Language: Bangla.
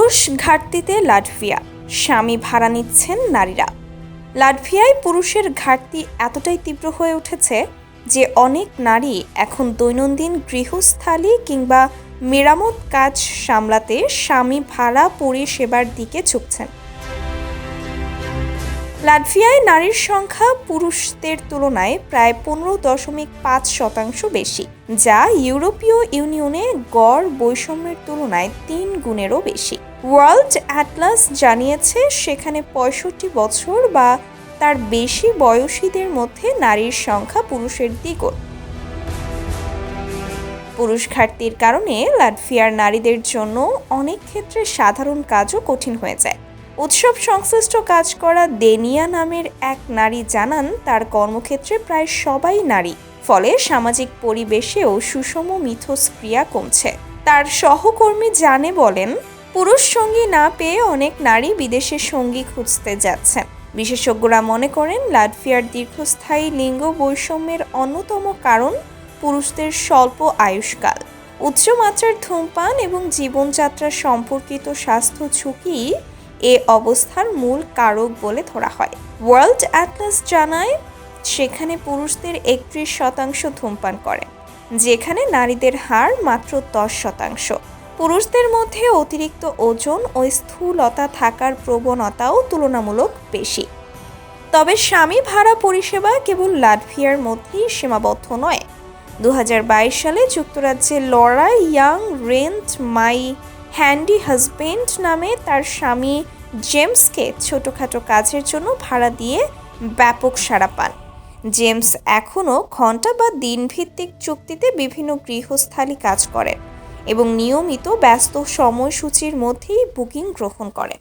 পুরুষ ঘাটতিতে লাটভিয়া, স্বামী ভাড়া নিচ্ছেন নারীরা। লাটভিয়ায় পুরুষের ঘাটতি এতটাই তীব্র হয়ে উঠেছে যে অনেক নারী এখন দৈনন্দিন গৃহস্থালী কিংবা মেরামত কাজ সামলাতে স্বামী ভাড়া পরিষেবার দিকে ঝুঁকছেন। লাটভিয়ায় নারীর সংখ্যা পুরুষদের তুলনায় প্রায় 15.5% বেশি, যা ইউরোপীয় ইউনিয়নে গড় বৈষম্যের তুলনায় 3 গুণেরও বেশি। ওয়ার্ল্ড অ্যাটলাস জানিয়েছে সেখানে 65 বছর বা তার বেশি বয়সীদের মধ্যে নারীর সংখ্যা পুরুষের দ্বিগুণ। পুরুষ ঘাটতির কারণে লাটভিয়ার নারীদের জন্য অনেক ক্ষেত্রে সাধারণ কাজও কঠিন হয়ে যায়। উৎসব সংশ্লিষ্ট কাজ করা দেনিয়া নামের এক নারী জানান, তার কর্মক্ষেত্রে প্রায় সবাই নারী, ফলে সামাজিক পরিবেশেও সুষম মিথস্ক্রিয়া কমছে। তার সহকর্মী বলেন, পুরুষ সঙ্গী না পেয়ে অনেক নারী বিদেশে সঙ্গী খুঁজতে যাচ্ছেন। বিশেষজ্ঞরা মনে করেন লাটভিয়ার দীর্ঘস্থায়ী লিঙ্গ বৈষম্যের অন্যতম কারণ পুরুষদের স্বল্প আয়ুষ্কাল, উচ্চমাত্রার ধূমপান এবং জীবনযাত্রা সম্পর্কিত স্বাস্থ্য ঝুঁকি এ অবস্থার মূল কারক বলে ধরা হয়। ওয়ার্ল্ড অ্যাটলাস জানায় সেখানে পুরুষদের 31% ধূমপান করে, যেখানে নারীদের হার মাত্র 10%। পুরুষদের মধ্যে অতিরিক্ত ওজন ও স্থূলতা থাকার প্রবণতাও তুলনামূলক বেশি। তবে স্বামী ভাড়া পরিষেবা কেবল লাটভিয়ার মধ্যেই সীমাবদ্ধ নয়। 2022 সালে যুক্তরাজ্যে লরা ইয়াং রেন্ট মাই হ্যান্ডি হাজবেন্ড নামে তার স্বামী জেমসকে ছোটখাটো কাজের জন্য ভাড়া দিয়ে ব্যাপক সাড়া পান। জেমস এখনও ঘন্টা বা দিনভিত্তিক চুক্তিতে বিভিন্ন গৃহস্থালী কাজ করেন এবং নিয়মিত ব্যস্ত সময়সূচির মধ্যেই বুকিং গ্রহণ করেন।